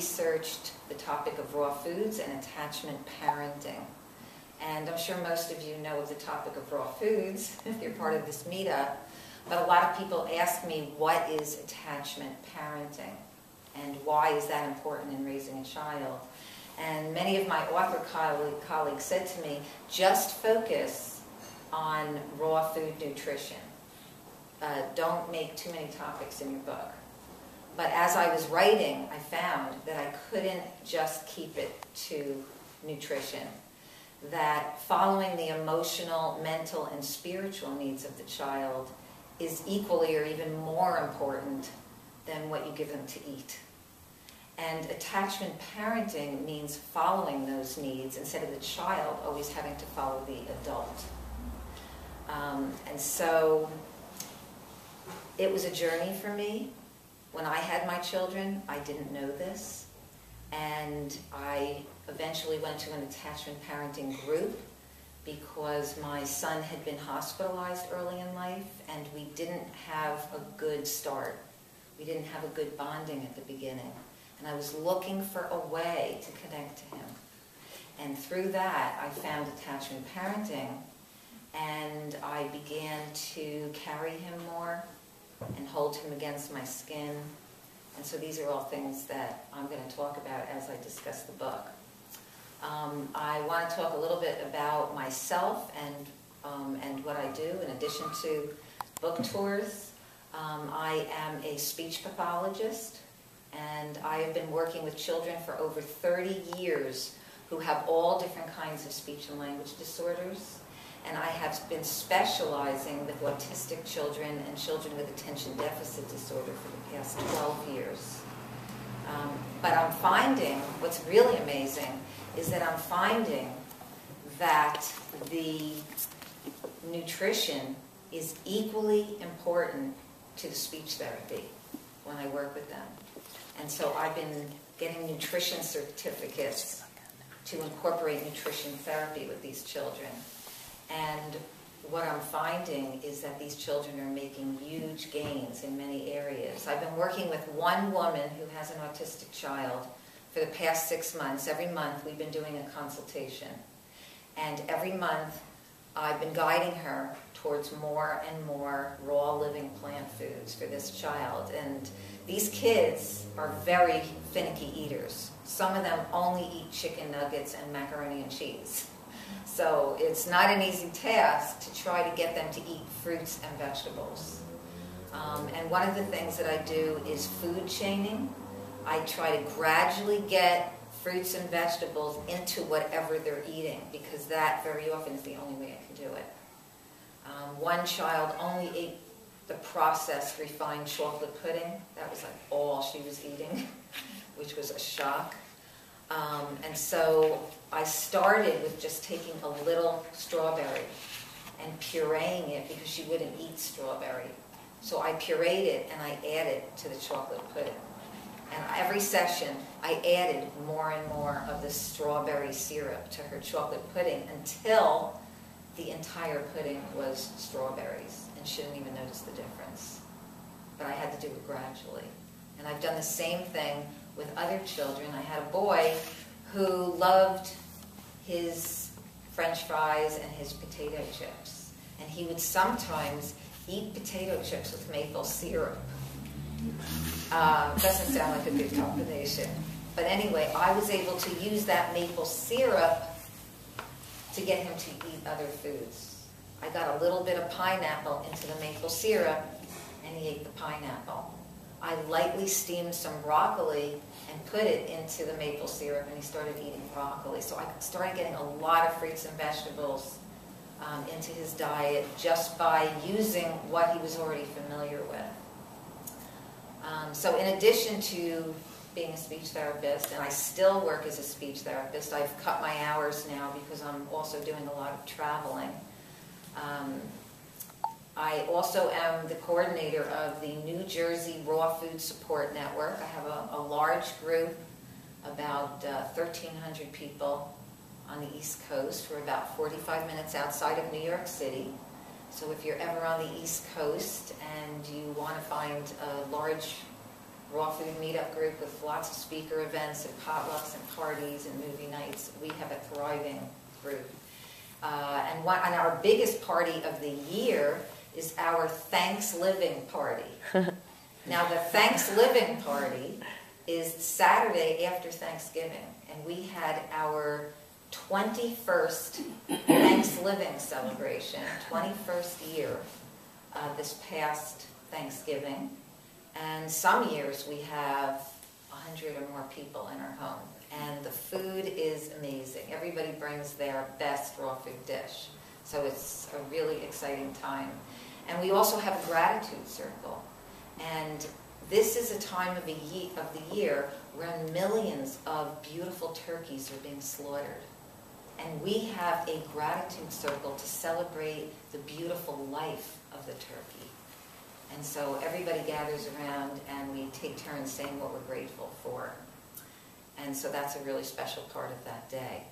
researched the topic of raw foods and attachment parenting. And I'm sure most of you know of the topic of raw foods if you're part of this meetup, but a lot of people ask me, what is attachment parenting? And why is that important in raising a child? And many of my author colleagues said to me, just focus on raw food nutrition. Don't make too many topics in your book. But as I was writing, I found that I couldn't just keep it to nutrition. That following the emotional, mental, and spiritual needs of the child is equally or even more important than what you give them to eat. And attachment parenting means following those needs instead of the child always having to follow the adult. And so it was a journey for me. When I had my children, I didn't know this. And I eventually went to an attachment parenting group because my son had been hospitalized early in life and we didn't have a good start. We didn't have a good bonding at the beginning. And I was looking for a way to connect to him. And through that, I found attachment parenting, and I began to carry him more and hold him against my skin. And so these are all things that I'm going to talk about as I discuss the book. I want to talk a little bit about myself and what I do in addition to book tours. I am a speech pathologist, and I have been working with children for over 30 years who have all different kinds of speech and language disorders. And I have been specializing with autistic children and children with attention deficit disorder for the past 12 years. But I'm finding, what's really amazing, is that I'm finding that the nutrition is equally important to the speech therapy when I work with them. And so I've been getting nutrition certificates to incorporate nutrition therapy with these children. And what I'm finding is that these children are making huge gains in many areas. I've been working with one woman who has an autistic child for the past 6 months. Every month we've been doing a consultation. And every month I've been guiding her towards more and more raw living plant foods for this child. And these kids are very finicky eaters. Some of them only eat chicken nuggets and macaroni and cheese. So it's not an easy task to try to get them to eat fruits and vegetables. And one of the things that I do is food chaining. I try to gradually get fruits and vegetables into whatever they're eating, because that very often is the only way I can do it. One child only ate the processed refined chocolate pudding. That was like all she was eating, which was a shock. And so I started with just taking a little strawberry and pureeing it because she wouldn't eat strawberry. So I pureed it and I added to the chocolate pudding. And every session I added more and more of the strawberry syrup to her chocolate pudding until the entire pudding was strawberries, and she didn't even notice the difference. But I had to do it gradually. And I've done the same thing with other children. I had a boy who loved his French fries and his potato chips. And he would sometimes eat potato chips with maple syrup. Doesn't sound like a good combination. But anyway, I was able to use that maple syrup to get him to eat other foods. I got a little bit of pineapple into the maple syrup, and he ate the pineapple. I lightly steamed some broccoli and put it into the maple syrup, and he started eating broccoli. So I started getting a lot of fruits and vegetables into his diet just by using what he was already familiar with. So in addition to being a speech therapist, and I still work as a speech therapist, I've cut my hours now because I'm also doing a lot of traveling. I also am the coordinator of the New Jersey Raw Food Support Network. I have a large group, about 1,300 people on the East Coast. We're about 45 minutes outside of New York City. So if you're ever on the East Coast and you want to find a large raw food meetup group with lots of speaker events and potlucks and parties and movie nights. We have a thriving group. And our biggest party of the year is our Thanksgiving party. Now, the Thanksgiving party is Saturday after Thanksgiving, and we had our 21st Thanksgiving celebration, 21st year, this past Thanksgiving. And some years we have 100 or more people in our home. And the food is amazing. Everybody brings their best raw food dish. So it's a really exciting time. And we also have a gratitude circle. And this is a time of the year where millions of beautiful turkeys are being slaughtered. And we have a gratitude circle to celebrate the beautiful life of the turkey. And so everybody gathers around and we take turns saying what we're grateful for. And so that's a really special part of that day.